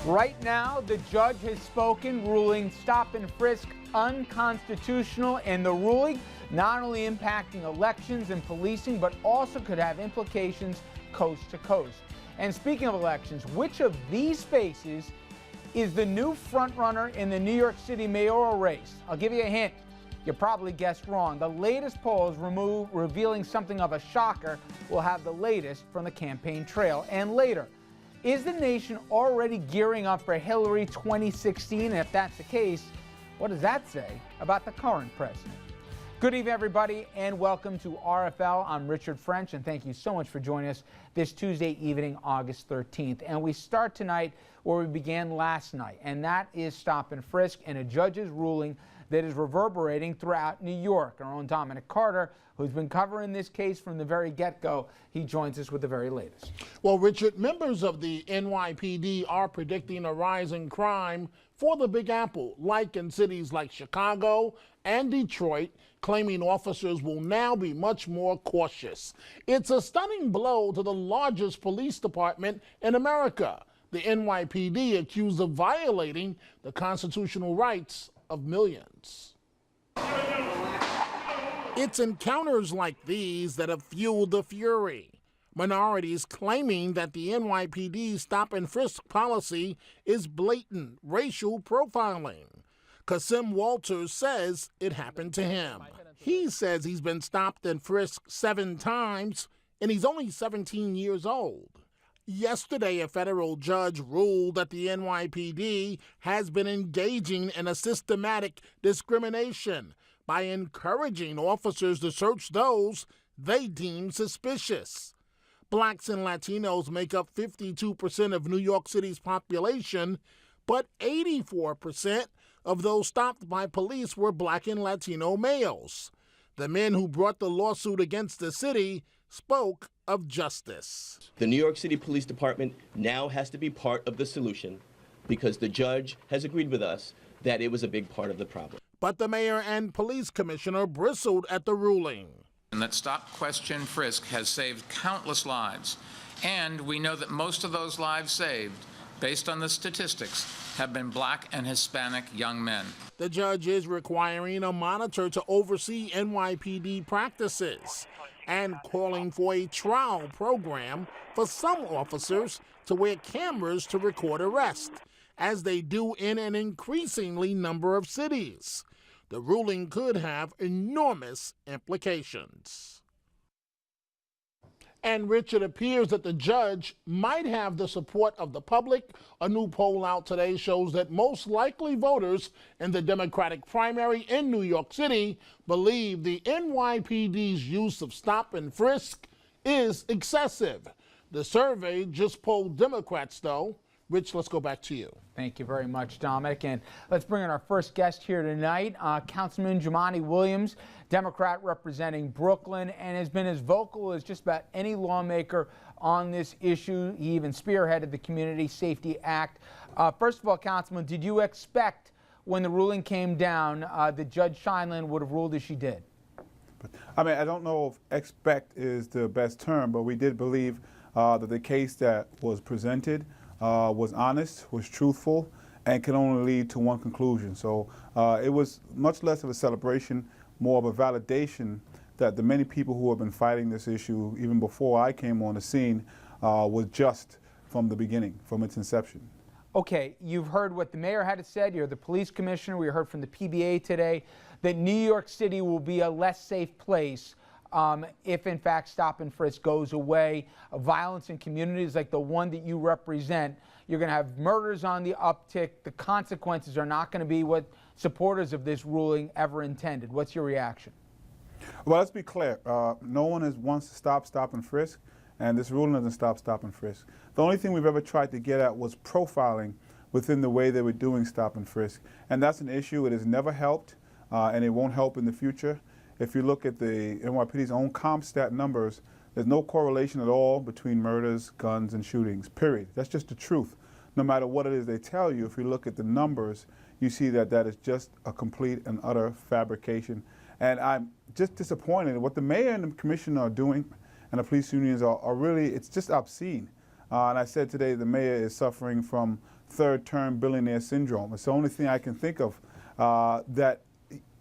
Right now, the judge has spoken, ruling stop and frisk unconstitutional, and the ruling not only impacting elections and policing, but also could have implications coast to coast. And speaking of elections, which of these faces is the new frontrunner in the New York City mayoral race? I'll give you a hint. You probably guessed wrong. The latest polls revealing something of a shocker. We'll have the latest from the campaign trail. And later, is the nation already gearing up for Hillary 2016? And if that's the case, what does that say about the current president? Good evening, everybody, and welcome to RFL. I'm Richard French, and thank you so much for joining us this Tuesday evening, August 13th. And we start tonight where we began last night, and that is stop and frisk and a judge's ruling that is reverberating throughout New York. Our own Dominic Carter, who's been covering this case from the very get-go, he joins us with the very latest. Well, Richard, members of the NYPD are predicting a rise in crime for the Big Apple, like in cities like Chicago and Detroit, claiming officers will now be much more cautious. It's a stunning blow to the largest police department in America, the NYPD, accused of violating the constitutional rights of millions. It's encounters like these that have fueled the fury. Minorities claiming that the NYPD's stop and frisk policy is blatant racial profiling. Kasim Walters says it happened to him. He says he's been stopped and frisked 7 times, and he's only 17 years old. Yesterday, a federal judge ruled that the NYPD has been engaging in a systematic discrimination by encouraging officers to search those they deem suspicious. Blacks and Latinos make up 52% of New York City's population, but 84% of those stopped by police were Black and Latino males. The men who brought the lawsuit against the city spoke of justice. The New York City Police Department now has to be part of the solution because the judge has agreed with us that it was a big part of the problem. But the mayor and police commissioner bristled at the ruling. And that stop, question, frisk has saved countless lives. And we know that most of those lives saved, based on the statistics, have been Black and Hispanic young men. The judge is requiring a monitor to oversee NYPD practices and calling for a trial program for some officers to wear cameras to record arrests, as they do in an increasingly number of cities. The ruling could have enormous implications. And Rich, it appears that the judge might have the support of the public. A new poll out today shows that most likely voters in the Democratic primary in New York City believe the NYPD's use of stop and frisk is excessive. The survey just polled Democrats, though. Rich, let's go back to you. Thank you very much, Dominic. And let's bring in our first guest here tonight, Councilman Jumaane Williams, Democrat representing Brooklyn, and has been as vocal as just about any lawmaker on this issue. He even spearheaded the Community Safety Act. First of all, Councilman, did you expect when the ruling came down that Judge Sheindlin would have ruled as she did? I mean, I don't know if expect is the best term, but we did believe that the case that was presented was honest, was truthful, and can only lead to one conclusion. So it was much less of a celebration, more of a validation that the many people who have been fighting this issue, even before I came on the scene, was just from the beginning, from its inception. Okay, you've heard what the mayor had said. You're the police commissioner. We heard from the PBA today that New York City will be a less safe place if, in fact, stop and frisk goes away. Violence in communities like the one that you represent, you're going to have murders on the uptick. The consequences are not going to be what supporters of this ruling ever intended. What's your reaction? Well, let's be clear. No one wants to stop and frisk, and this ruling doesn't stop and frisk. The only thing we've ever tried to get at was profiling within the way they were doing stop and frisk, and that's an issue. It has never helped, and it won't help in the future. If you look at the NYPD's own CompStat numbers, there's no correlation at all between murders, guns, and shootings, period. That's just the truth. No matter what it is they tell you, if you look at the numbers, you see that that is just a complete and utter fabrication. And I'm just disappointed. What the mayor and the commissioner are doing and the police unions are really, it's just obscene. And I said today the mayor is suffering from third-term billionaire syndrome. It's the only thing I can think of that,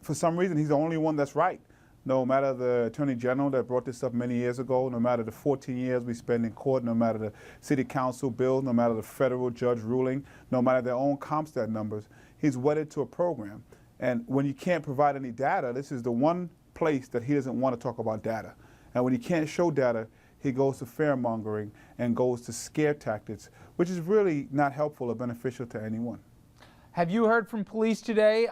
for some reason, he's the only one that's right. No matter the Attorney General that brought this up many years ago, no matter the 14 years we spend in court, no matter the City Council bill, no matter the federal judge ruling, no matter their own CompStat numbers, he's wedded to a program. And when you can't provide any data, this is the one place that he doesn't want to talk about data. And when he can't show data, he goes to fear-mongering and goes to scare tactics, which is really not helpful or beneficial to anyone. Have you heard from police today?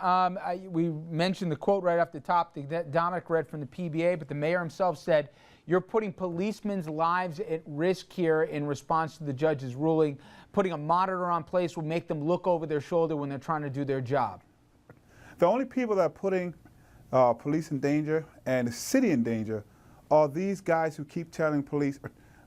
We mentioned the quote right off the top that Dominic read from the PBA, but the mayor himself said, you're putting policemen's lives at risk here in response to the judge's ruling. Putting a monitor on place will make them look over their shoulder when they're trying to do their job. The only people that are putting police in danger and the city in danger are these guys who keep telling police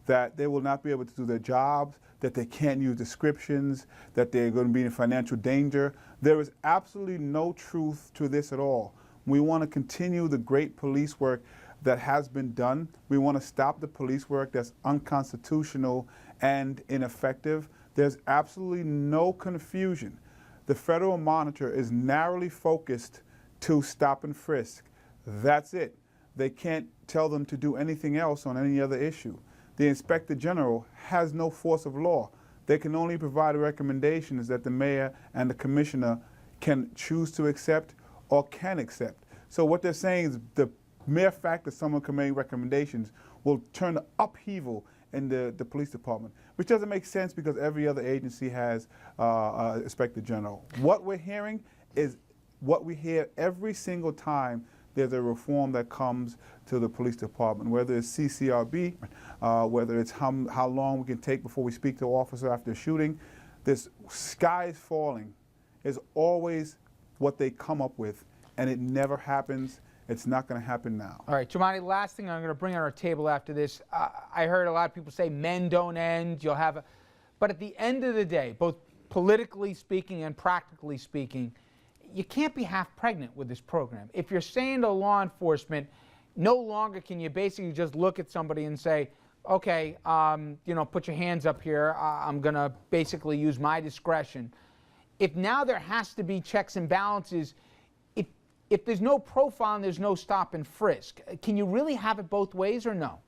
that they will not be able to do their jobs, that they can't use descriptions, that they're going to be in financial danger. There is absolutely no truth to this at all. We want to continue the great police work that has been done. We want to stop the police work that's unconstitutional and ineffective. There's absolutely no confusion. The federal monitor is narrowly focused to stop and frisk. That's it. They can't tell them to do anything else on any other issue. The Inspector General has no force of law. They can only provide recommendations that the mayor and the commissioner can choose to accept or can accept. So what they're saying is the mere fact that someone can make recommendations will turn the upheaval in the police department, which doesn't make sense because every other agency has Inspector General. What we're hearing is what we hear every single time there's a reform that comes to the police department, whether it's CCRB, whether it's how long we can take before we speak to an officer after a shooting. This sky is falling is always what they come up with, and it never happens. It's not going to happen now. All right, Jumaane, last thing I'm going to bring on our table after this. I heard a lot of people say men don't end. You'll have but at the end of the day, both politically speaking and practically speaking, you can't be half pregnant with this program. If you're saying to law enforcement, no longer can you basically just look at somebody and say, okay, put your hands up here. I'm going to basically use my discretion. If now there has to be checks and balances, if there's no profile and there's no stop and frisk, can you really have it both ways or no?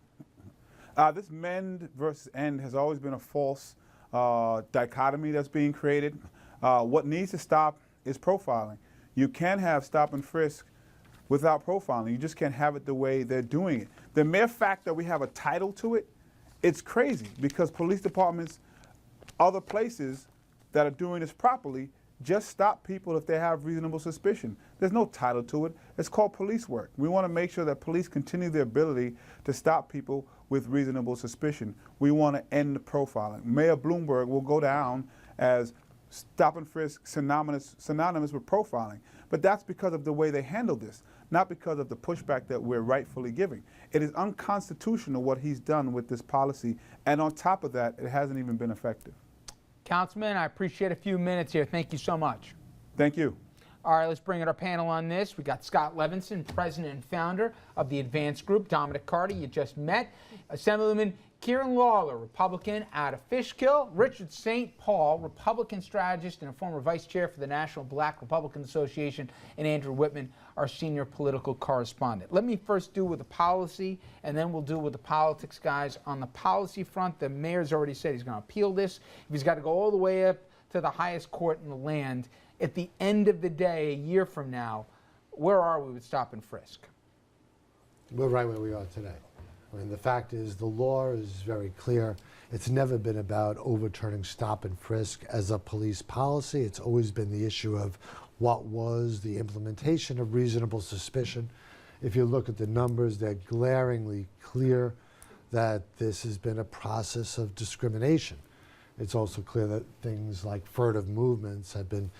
This mend versus end has always been a false dichotomy that's being created. What needs to stop is profiling. You can have stop and frisk without profiling. You just can't have it the way they're doing it. The mere fact that we have a title to it, it's crazy because police departments, other places that are doing this properly, just stop people if they have reasonable suspicion. There's no title to it. It's called police work. We want to make sure that police continue their ability to stop people with reasonable suspicion. We want to end the profiling. Mayor Bloomberg will go down as stop and frisk synonymous with profiling. But that's because of the way they handle this, not because of the pushback that we're rightfully giving. It is unconstitutional what he's done with this policy, and on top of that, it hasn't even been effective. Councilman, I appreciate a few minutes here. Thank you so much. Thank you. All right, let's bring in our panel on this. We got Scott Levinson, president and founder of the Advanced Group. Dominic Carter, you just met. Assemblyman Kieran Lawler, Republican out of Fishkill. Richard St. Paul, Republican strategist and a former vice chair for the National Black Republican Association. And Andrew Whitman, our senior political correspondent. Let me first do with the policy, and then we'll do with the politics, guys. On the policy front, the mayor's already said he's going to appeal this. If he's got to go all the way up to the highest court in the land, at the end of the day, a year from now, where are we with stop and frisk? We're right where we are today. I mean, the fact is the law is very clear. It's never been about overturning stop and frisk as a police policy. It's always been the issue of what was the implementation of reasonable suspicion. If you look at the numbers, they're glaringly clear that this has been a process of discrimination. It's also clear that things like furtive movements have been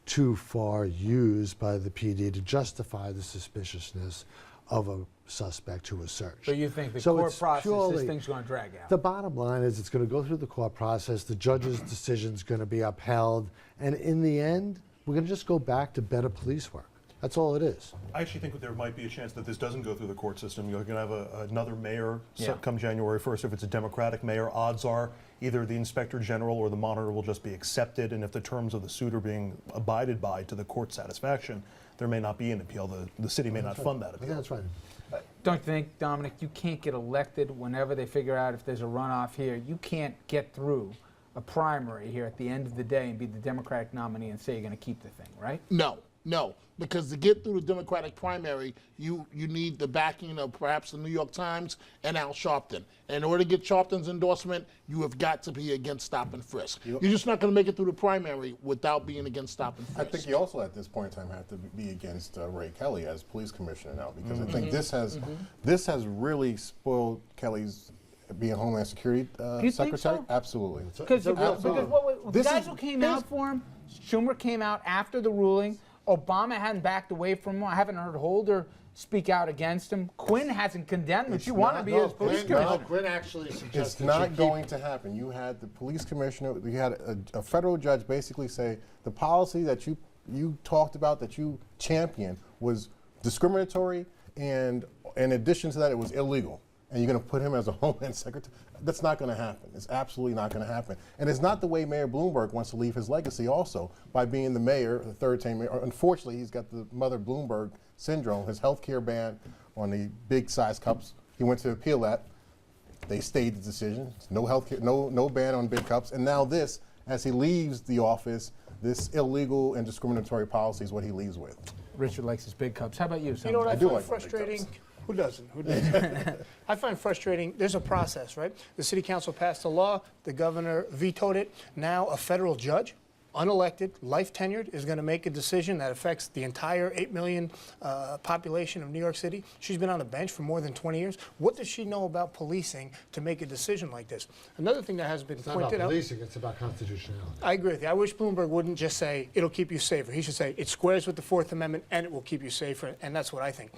too far used by the PD to justify the suspiciousness of a suspect to a search. So you think the court process, this thing's going to drag out? The bottom line is it's going to go through the court process, the judge's decision is going to be upheld, and in the end, we're going to just go back to better police work. That's all it is. I actually think that there might be a chance that this doesn't go through the court system. You're going to have another mayor come January 1st. If it's a Democratic mayor, odds are either the Inspector General or the monitor will just be accepted, and if the terms of the suit are being abided by to the court's satisfaction, there may not be an appeal. The city may not fund that appeal. That's right. Don't you think, Dominic, you can't get elected whenever they figure out if there's a runoff here. You can't get through a primary here at the end of the day and be the Democratic nominee and say you're going to keep the thing, right? No, because to get through the Democratic primary, you need the backing of perhaps the New York Times and Al Sharpton. And in order to get Sharpton's endorsement, you have got to be against stop and frisk. You're just not going to make it through the primary without being against stop and frisk. I think you also at this point in time have to be against Ray Kelly as police commissioner now, because I think this has really spoiled Kelly's being Homeland Security you secretary. think so? Absolutely. Because the guys who came out for him, Schumer came out after the ruling. Obama hadn't backed away from him. I haven't heard Holder speak out against him. Quinn hasn't condemned him. If you want to be his police commissioner. Quinn actually suggested it's not going to happen. You had the police commissioner, you had a federal judge basically say the policy that you talked about, that you championed, was discriminatory, and in addition to that, it was illegal. And you're going to put him as a Homeland Secretary? That's not going to happen. It's absolutely not going to happen. And it's not the way Mayor Bloomberg wants to leave his legacy also, by being the mayor, the third-term mayor. Unfortunately, he's got the Mother Bloomberg syndrome, his health care ban on the big size cups. He went to appeal that. They stayed the decision. No health care, no ban on big cups. And now this, as he leaves the office, this illegal and discriminatory policy is what he leaves with. Richard likes his big cups. How about you, You know what I do find like my big frustrating? cups. Who doesn't? Who doesn't? I find frustrating, there's a process, right? The city council passed a law, the governor vetoed it. Now a federal judge, unelected, life tenured, is going to make a decision that affects the entire 8 million population of New York City. She's been on the bench for more than 20 years. What does she know about policing to make a decision like this? Another thing that has been pointed out. It's not about policing, it's about constitutionality. I agree with you. I wish Bloomberg wouldn't just say it'll keep you safer. He should say it squares with the Fourth Amendment and it will keep you safer, and that's what I think.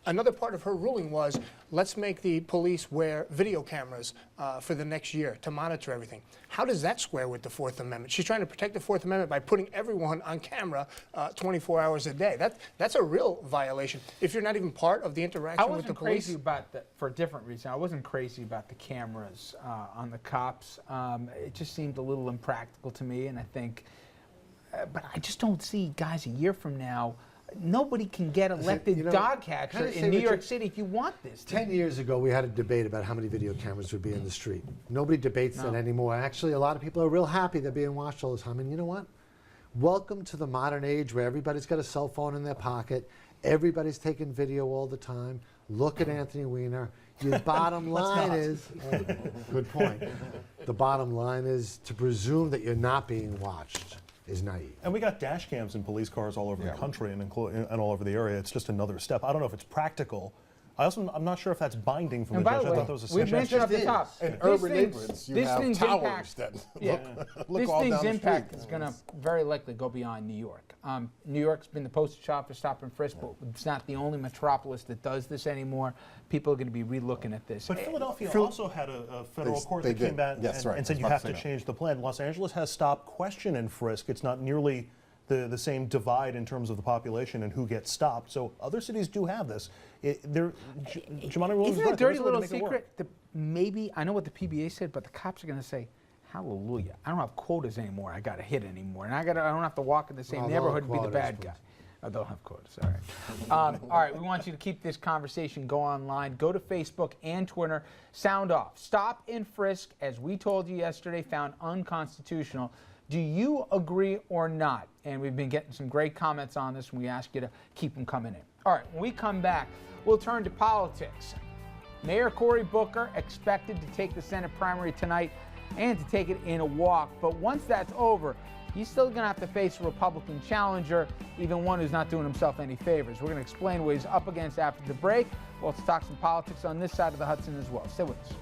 Another part of her ruling was let's make the police wear video cameras for the next year to monitor everything. How does that square with the Fourth Amendment? She's trying to protect the Fourth Amendment by putting everyone on camera 24 hours a day. That's a real violation. If you're not even part of the interaction with the police. I wasn't crazy about that for a different reason. I wasn't crazy about the cameras on the cops. It just seemed a little impractical to me, and I think, but I just don't see guys a year from now. Nobody can get elected dog catcher in New York City if you want this. 10 years ago, we had a debate about how many video cameras would be in the street. Nobody debates that anymore. Actually, a lot of people are real happy they're being watched all the time. And you know what? Welcome to the modern age where everybody's got a cell phone in their pocket. Everybody's taking video all the time. Look at Anthony Weiner. The bottom line is, good point. The bottom line is to presume that you're not being watched is naive. And we got dash cams in police cars all over the country and all over the area. It's just another step. I don't know if it's practical. I'm not sure if that's binding from the judge. I thought that was a we've mentioned up the top. In urban neighborhoods, you have towers that look all down the street. This thing's impact is going to very likely go beyond New York. New York's been the poster child for stop and frisk, but it's not the only metropolis that does this anymore. People are going to be re-looking at this. But Philadelphia also had a federal court that came back and said you have to change the plan. Los Angeles has stop, question, and frisk. It's not nearly the same divide in terms of the population and who gets stopped. So other cities do have this. Jumaane, isn't it a dirty little secret that maybe, I know what the PBA said, but the cops are going to say, hallelujah, I don't have quotas anymore. I got to hit anymore. And I don't have to walk in the same neighborhood and be the bad guy. Oh, they'll have quotas, all right. All right, we want you to keep this conversation going online. Go to Facebook and Twitter. Sound off. Stop and frisk, as we told you yesterday, found unconstitutional. Do you agree or not? And we've been getting some great comments on this, and we ask you to keep them coming in. All right, when we come back, we'll turn to politics. Mayor Cory Booker expected to take the Senate primary tonight and to take it in a walk. But once that's over, he's still going to have to face a Republican challenger, even one who's not doing himself any favors. We're going to explain what he's up against after the break. We'll talk some politics on this side of the Hudson as well. Stay with us.